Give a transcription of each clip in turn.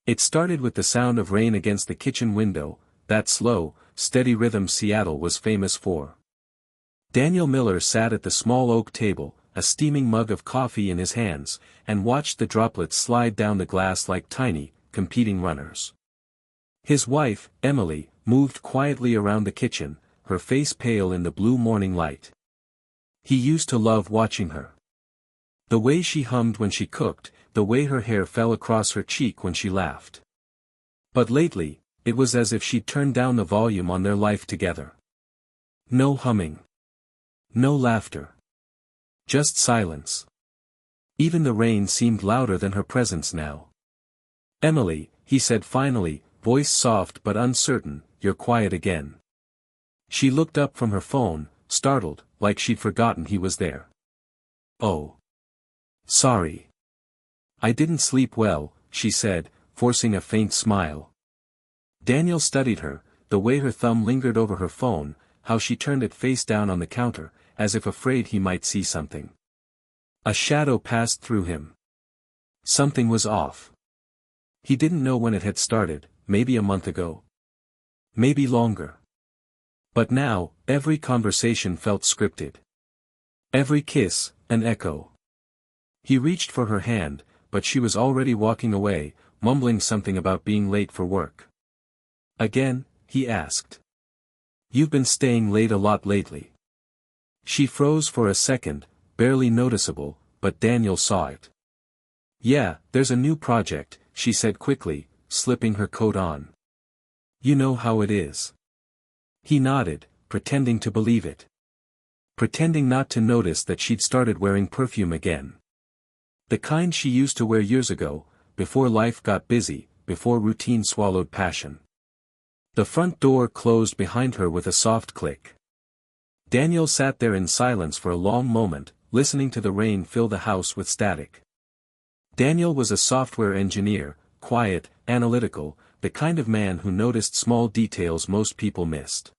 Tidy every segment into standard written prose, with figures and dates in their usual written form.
It started with the sound of rain against the kitchen window, that slow, steady rhythm Seattle was famous for. Daniel Miller sat at the small oak table, a steaming mug of coffee in his hands, and watched the droplets slide down the glass like tiny, competing runners. His wife, Emily, moved quietly around the kitchen, her face pale in the blue morning light. He used to love watching her. The way she hummed when she cooked, the way her hair fell across her cheek when she laughed. But lately, it was as if she'd turned down the volume on their life together. No humming. No laughter. Just silence. Even the rain seemed louder than her presence now. "Emily," he said finally, voice soft but uncertain, "you're quiet again." She looked up from her phone, startled, like she'd forgotten he was there. "Oh. Sorry. I didn't sleep well," she said, forcing a faint smile. Daniel studied her, the way her thumb lingered over her phone, how she turned it face down on the counter, as if afraid he might see something. A shadow passed through him. Something was off. He didn't know when it had started, maybe a month ago. Maybe longer. But now, every conversation felt scripted. Every kiss, an echo. He reached for her hand, but she was already walking away, mumbling something about being late for work. "Again?" he asked. "You've been staying late a lot lately." She froze for a second, barely noticeable, but Daniel saw it. "Yeah, there's a new project," she said quickly, slipping her coat on. "You know how it is." He nodded, pretending to believe it. Pretending not to notice that she'd started wearing perfume again. The kind she used to wear years ago, before life got busy, before routine swallowed passion. The front door closed behind her with a soft click. Daniel sat there in silence for a long moment, listening to the rain fill the house with static. Daniel was a software engineer, quiet, analytical, the kind of man who noticed small details most people missed.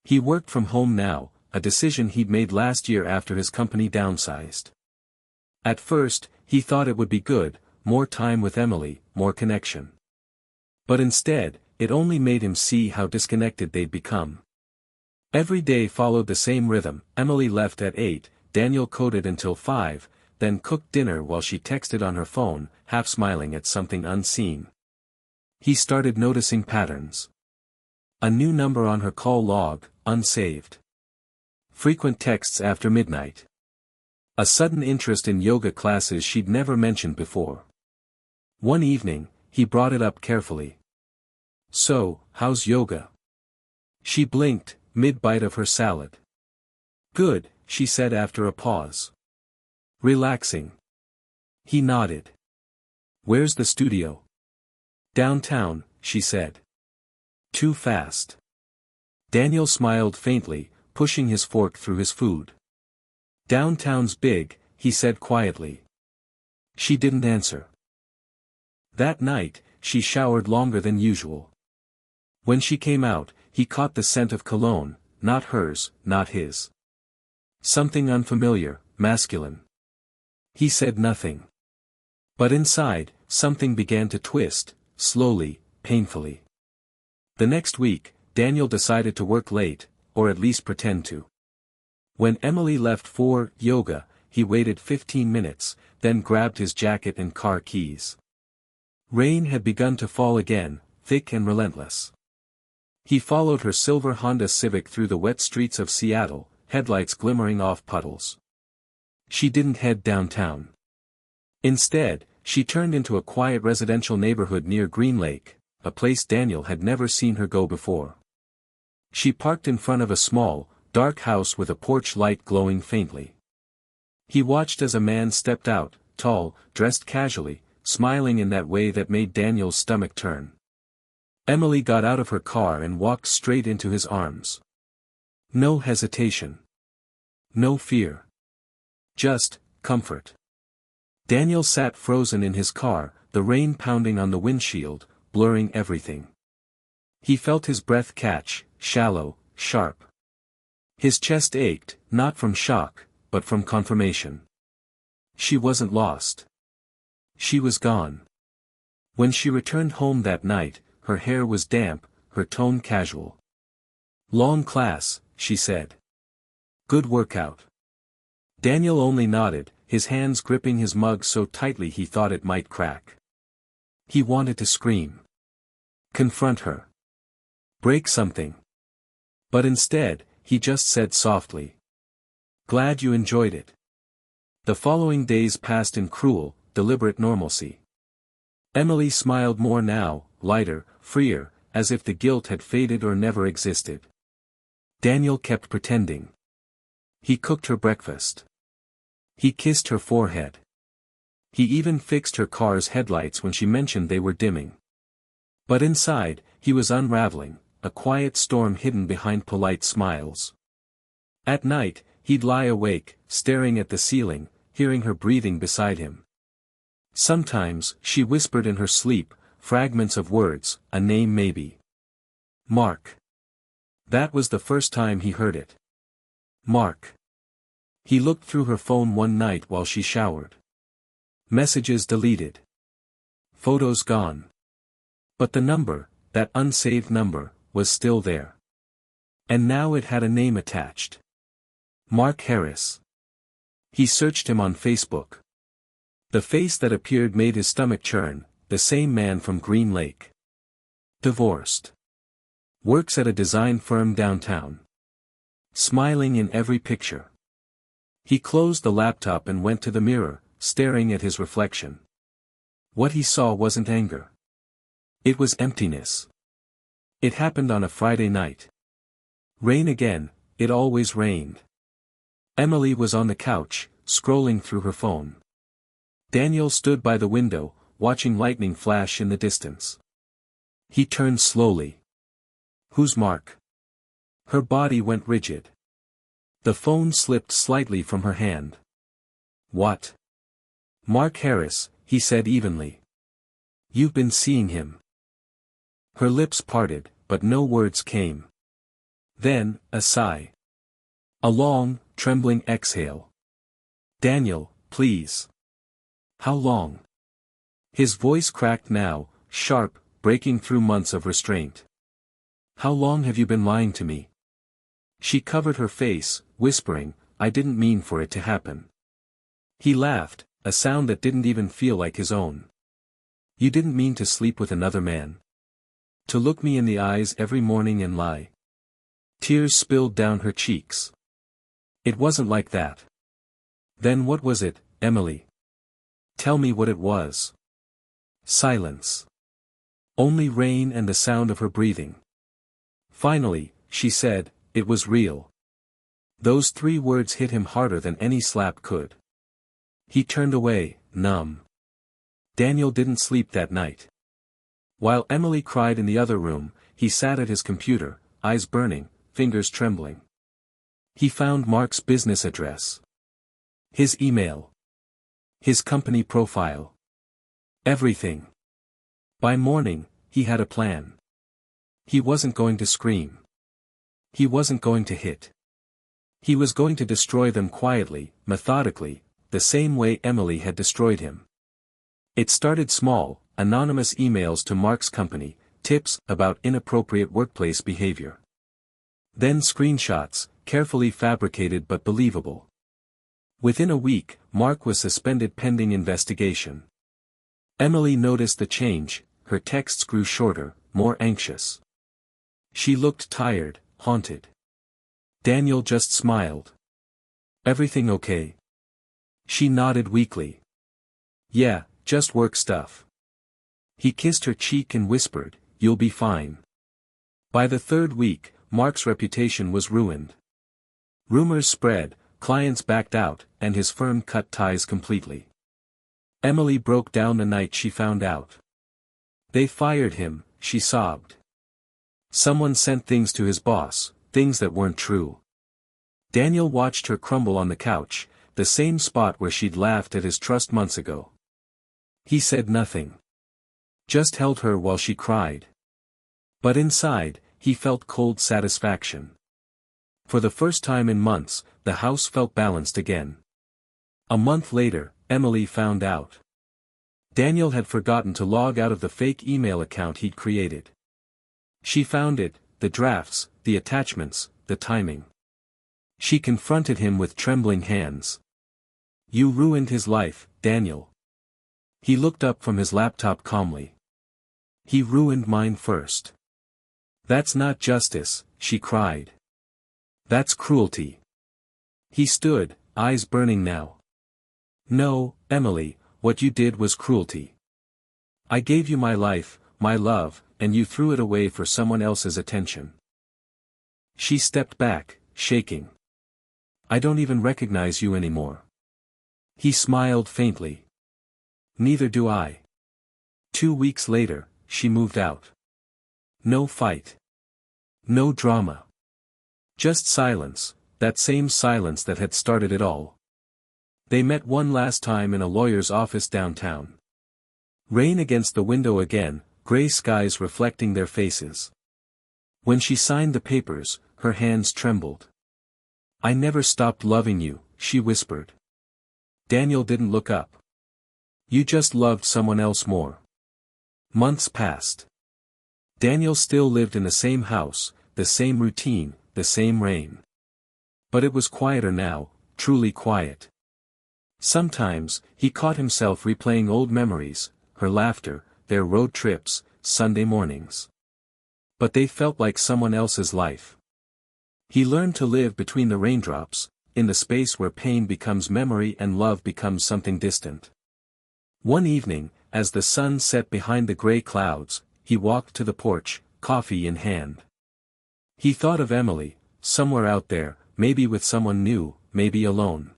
He worked from home now, a decision he'd made last year after his company downsized. At first, he thought it would be good, more time with Emily, more connection. But instead, it only made him see how disconnected they'd become. Every day followed the same rhythm. Emily left at 8, Daniel coded until 5, then cooked dinner while she texted on her phone, half smiling at something unseen. He started noticing patterns. A new number on her call log, unsaved. Frequent texts after midnight. A sudden interest in yoga classes she'd never mentioned before. One evening, he brought it up carefully. "So, how's yoga?" She blinked, mid-bite of her salad. "Good," she said after a pause. "Relaxing." He nodded. "Where's the studio?" "Downtown," she said. "Too fast." Daniel smiled faintly, pushing his fork through his food. "Downtown's big," he said quietly. She didn't answer. That night, she showered longer than usual. When she came out, he caught the scent of cologne, not hers, not his. Something unfamiliar, masculine. He said nothing. But inside, something began to twist, slowly, painfully. The next week, Daniel decided to work late, or at least pretend to. When Emily left for yoga, he waited 15 minutes, then grabbed his jacket and car keys. Rain had begun to fall again, thick and relentless. He followed her silver Honda Civic through the wet streets of Seattle, headlights glimmering off puddles. She didn't head downtown. Instead, she turned into a quiet residential neighborhood near Green Lake, a place Daniel had never seen her go before. She parked in front of a small, dark house with a porch light glowing faintly. He watched as a man stepped out, tall, dressed casually, smiling in that way that made Daniel's stomach turn. Emily got out of her car and walked straight into his arms. No hesitation. No fear. Just comfort. Daniel sat frozen in his car, the rain pounding on the windshield, blurring everything. He felt his breath catch, shallow, sharp. His chest ached, not from shock, but from confirmation. She wasn't lost. She was gone. When she returned home that night, her hair was damp, her tone casual. "Long class," she said. "Good workout." Daniel only nodded, his hands gripping his mug so tightly he thought it might crack. He wanted to scream. Confront her. Break something. But instead, he just said softly, "Glad you enjoyed it." The following days passed in cruel, deliberate normalcy. Emily smiled more now, lighter, freer, as if the guilt had faded or never existed. Daniel kept pretending. He cooked her breakfast. He kissed her forehead. He even fixed her car's headlights when she mentioned they were dimming. But inside, he was unraveling, a quiet storm hidden behind polite smiles. At night, he'd lie awake, staring at the ceiling, hearing her breathing beside him. Sometimes, she whispered in her sleep, fragments of words, a name maybe. Mark. That was the first time he heard it. Mark. He looked through her phone one night while she showered. Messages deleted. Photos gone. But the number, that unsaved number, was still there. And now it had a name attached. Mark Harris. He searched him on Facebook. The face that appeared made his stomach churn, the same man from Green Lake. Divorced. Works at a design firm downtown. Smiling in every picture. He closed the laptop and went to the mirror, staring at his reflection. What he saw wasn't anger. It was emptiness. It happened on a Friday night. Rain again, it always rained. Emily was on the couch, scrolling through her phone. Daniel stood by the window, watching lightning flash in the distance. He turned slowly. Who's Mark? Her body went rigid. The phone slipped slightly from her hand. What? Mark Harris, he said evenly. You've been seeing him. Her lips parted, but no words came. Then, a sigh. A long, trembling exhale. Daniel, please. How long? His voice cracked now, sharp, breaking through months of restraint. How long have you been lying to me? She covered her face, whispering, I didn't mean for it to happen. He laughed, a sound that didn't even feel like his own. You didn't mean to sleep with another man? To look me in the eyes every morning and lie? Tears spilled down her cheeks. It wasn't like that. Then what was it, Emily? Tell me what it was. Silence. Only rain and the sound of her breathing. Finally, she said, it was real. Those 3 words hit him harder than any slap could. He turned away, numb. Daniel didn't sleep that night. While Emily cried in the other room, he sat at his computer, eyes burning, fingers trembling. He found Mark's business address. His email. His company profile. Everything. By morning, he had a plan. He wasn't going to scream. He wasn't going to hit. He was going to destroy them quietly, methodically, the same way Emily had destroyed him. It started small, anonymous emails to Mark's company, tips about inappropriate workplace behavior. Then screenshots, carefully fabricated but believable. Within a week, Mark was suspended pending investigation. Emily noticed the change, her texts grew shorter, more anxious. She looked tired, haunted. Daniel just smiled. Everything okay? She nodded weakly. Yeah, just work stuff. He kissed her cheek and whispered, you'll be fine. By the 3rd week, Mark's reputation was ruined. Rumors spread, clients backed out, and his firm cut ties completely. Emily broke down the night she found out. They fired him, she sobbed. Someone sent things to his boss, things that weren't true. Daniel watched her crumble on the couch, the same spot where she'd laughed at his trust months ago. He said nothing. Just held her while she cried. But inside, he felt cold satisfaction. For the first time in months, the house felt balanced again. A month later, Emily found out. Daniel had forgotten to log out of the fake email account he'd created. She found it, the drafts, the attachments, the timing. She confronted him with trembling hands. "You ruined his life, Daniel." He looked up from his laptop calmly. "He ruined mine first." "That's not justice," she cried. "That's cruelty." He stood, eyes burning now. "No, Emily, what you did was cruelty. I gave you my life, my love, and you threw it away for someone else's attention." She stepped back, shaking. "I don't even recognize you anymore." He smiled faintly. "Neither do I." 2 weeks later, she moved out. No fight. No drama. Just silence, that same silence that had started it all. They met one last time in a lawyer's office downtown. Rain against the window again, gray skies reflecting their faces. When she signed the papers, her hands trembled. "I never stopped loving you," she whispered. Daniel didn't look up. "You just loved someone else more." Months passed. Daniel still lived in the same house, the same routine, the same rain. But it was quieter now, truly quiet. Sometimes, he caught himself replaying old memories, her laughter, their road trips, Sunday mornings. But they felt like someone else's life. He learned to live between the raindrops, in the space where pain becomes memory and love becomes something distant. One evening, as the sun set behind the gray clouds, he walked to the porch, coffee in hand. He thought of Emily, somewhere out there, maybe with someone new, maybe alone.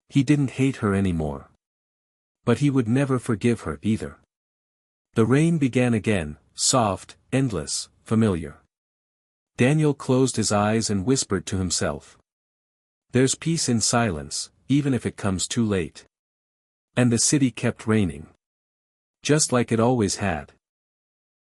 He didn't hate her anymore. But he would never forgive her either. The rain began again, soft, endless, familiar. Daniel closed his eyes and whispered to himself. "There's peace in silence, even if it comes too late." And the city kept raining. Just like it always had.